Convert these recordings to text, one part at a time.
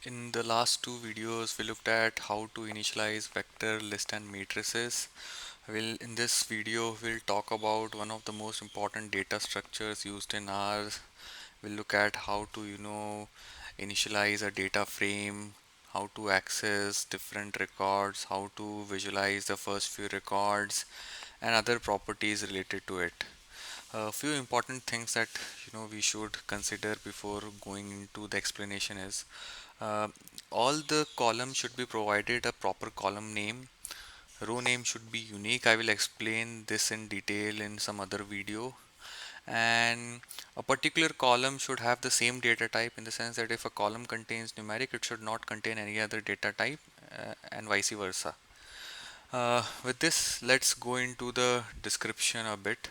In the last two videos, we looked at how to initialize vector, list, and matrices. In this video, we'll talk about one of the most important data structures used in R. We'll look at how to, initialize a data frame, how to access different records, how to visualize the first few records, and other properties related to it. A few important things that we should consider before going into the explanation is uh, all the columns should be provided a proper column name. Row name should be unique. I will explain this in detail in some other video. And a particular column should have the same data type, in the sense that if a column contains numeric, it should not contain any other data type, and vice versa. With this, let's go into the description a bit.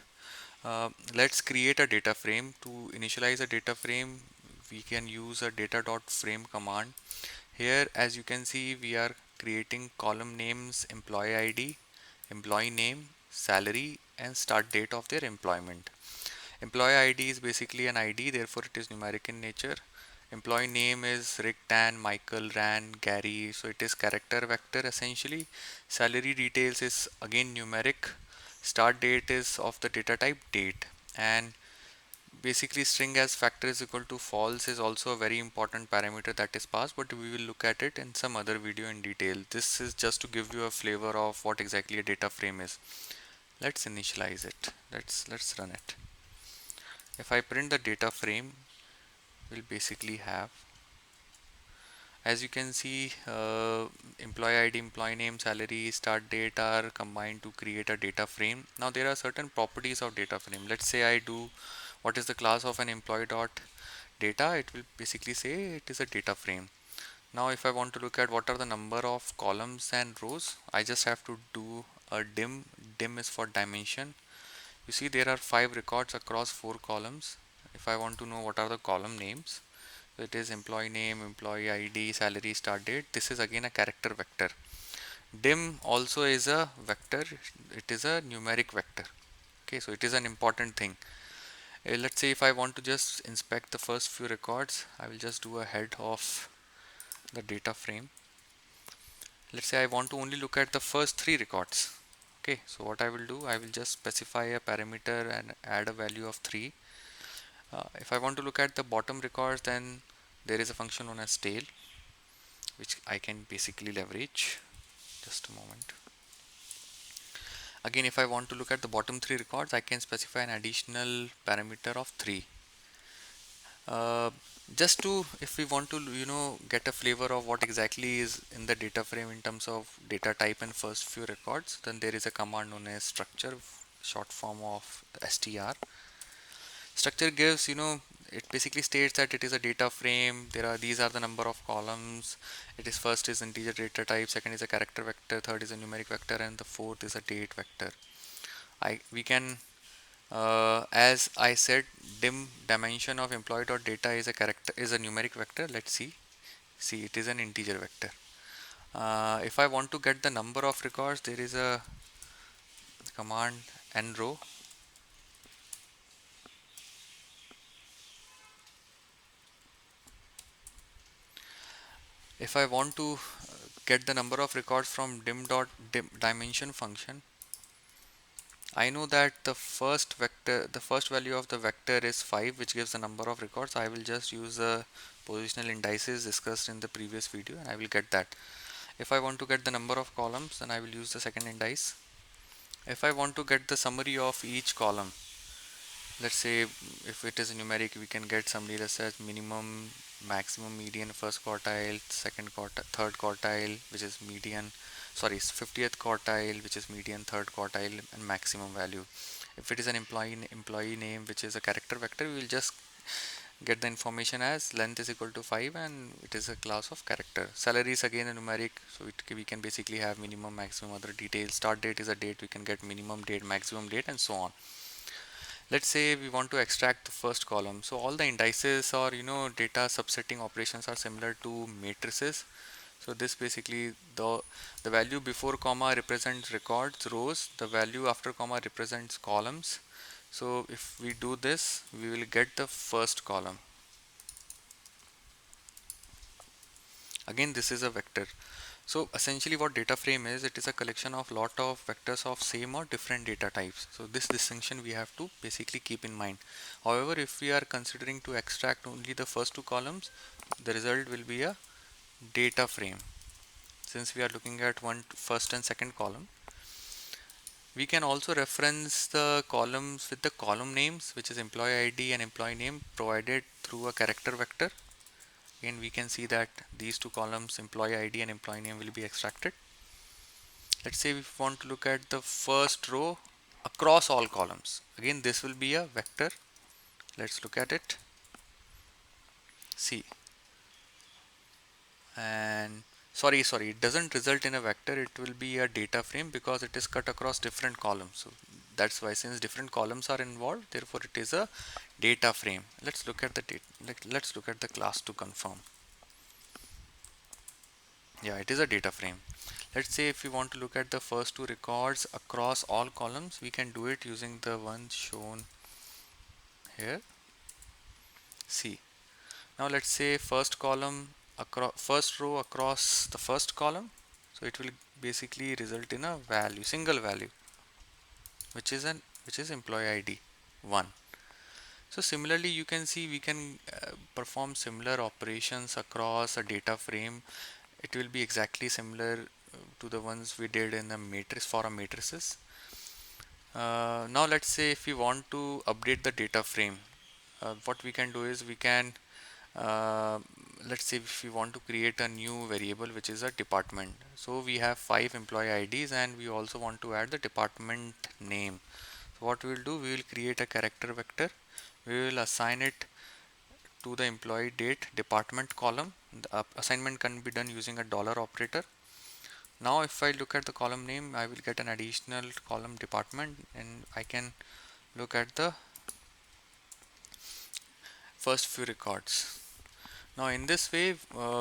Let's create a data frame. To initialize a data frame, we can use a data.frame command. Here, as you can see, we are creating column names: employee ID, employee name, salary, and start date of their employment. Employee ID is basically an ID, therefore it is numeric in nature. Employee name is Rick, Dan, Michael, Ran, Gary, so it is character vector essentially. Salary details is again numeric. Start date is of the data type date. And basically string as factor is equal to false is also a very important parameter that is passed, but we will look at it in some other video in detail. This is just to give you a flavor of what exactly a data frame is. Let's initialize it. Let's run it. If I print the data frame, we'll basically have, as you can see, employee ID, employee name, salary, start date are combined to create a data frame. Now there are certain properties of data frame. Let's say I do what is the class of an employee dot data. It will basically say it is a data frame. Now if I want to look at what are the number of columns and rows, I just have to do a dim. Dim is for dimension. You see there are 5 records across 4 columns. If I want to know what are the column names, it is employee name, employee ID, salary, start date. This is again a character vector. Dim also is a vector. It is a numeric vector. Okay, so it is an important thing. Let's say if I want to just inspect the first few records, I will just do a head of the data frame. Let's say I want to only look at the first 3 records. Okay, so what I will do, I will just specify a parameter and add a value of 3. If I want to look at the bottom records, then there is a function known as tail, which I can basically leverage. Just a moment. Again, if I want to look at the bottom 3 records, I can specify an additional parameter of 3. Uh, just to, if we want to, get a flavor of what exactly is in the data frame in terms of data type and first few records, then there is a command known as structure, short form of str. Structure gives, it basically states that it is a data frame. These are the number of columns. It is first is integer data type, second is a character vector, third is a numeric vector, and the fourth is a date vector. We can, as I said, dim dimension of employee dot data is a character, is a numeric vector. Let's see it is an integer vector. If I want to get the number of records, there is a command nrow. If I want to get the number of records from dim dimension function, I know that the first value of the vector is 5, which gives the number of records. I will just use the positional indices discussed in the previous video and I will get that. If I want to get the number of columns, then I will use the second indice. If I want to get the summary of each column, let's say if it is numeric, we can get some data set: minimum, maximum, median, first quartile, second quartile, third quartile, which is median, sorry, 50th quartile, which is median, third quartile, and maximum value. If it is an employee name, which is a character vector, we will just get the information as length is equal to 5 and it is a class of character. Salary is again a numeric, so we can basically have minimum, maximum, other details. Start date is a date, we can get minimum date, maximum date, and so on. Let's say we want to extract the first column. So all the indices or data subsetting operations are similar to matrices. So this basically, the value before comma represents records, rows, the value after comma represents columns. So if we do this, we will get the first column. Again, this is a vector. So essentially what data frame is, it is a collection of lot of vectors of same or different data types. So this distinction we have to basically keep in mind. However, if we are considering to extract only the first two columns, the result will be a data frame. Since we are looking at one first and second column, we can also reference the columns with the column names, which is employee ID and employee name, provided through a character vector. Again, we can see that these two columns, employee ID and employee name, will be extracted. Let's say we want to look at the first row across all columns. Again, this will be a vector. Let's look at it. See, and sorry, it doesn't result in a vector. It will be a data frame because it is cut across different columns. So that's why, since different columns are involved, therefore it is a data frame. Let's look at the data. Let's look at the class to confirm. Yeah, it is a data frame. Let's say if we want to look at the first two records across all columns, we can do it using the ones shown here. See, now let's say first column across, first row across the first column. So it will basically result in a value, single value, which is employee ID 1. So similarly, you can see we can perform similar operations across a data frame. It will be exactly similar to the ones we did in the matrix for a matrices. Now let's say if we want to update the data frame, what we can do is we can let's say if we want to create a new variable which is a department. So we have 5 employee IDs and we also want to add the department name. So what we will do, we will create a character vector. We will assign it to the employee date department column. The assignment can be done using a dollar operator. Now if I look at the column name, I will get an additional column department, and I can look at the first few records. Now in this way,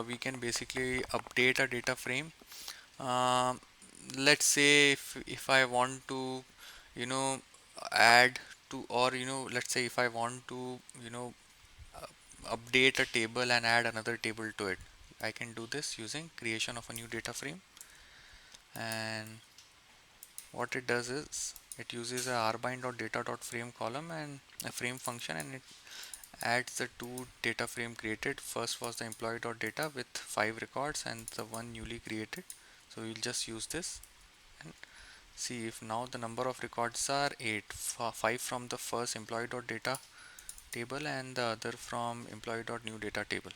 we can basically update a data frame. Um, let's say if I want to, you know, add to, or let's say if I want to, update a table and add another table to it, I can do this using creation of a new data frame. And what it does is it uses a rbind.data.frame column and a frame function, and it adds the two data frame created. First was the employee.data with 5 records and the one newly created. So we'll just use this and see if now the number of records are 8, 5 from the first employee.data table and the other from employee.newData table.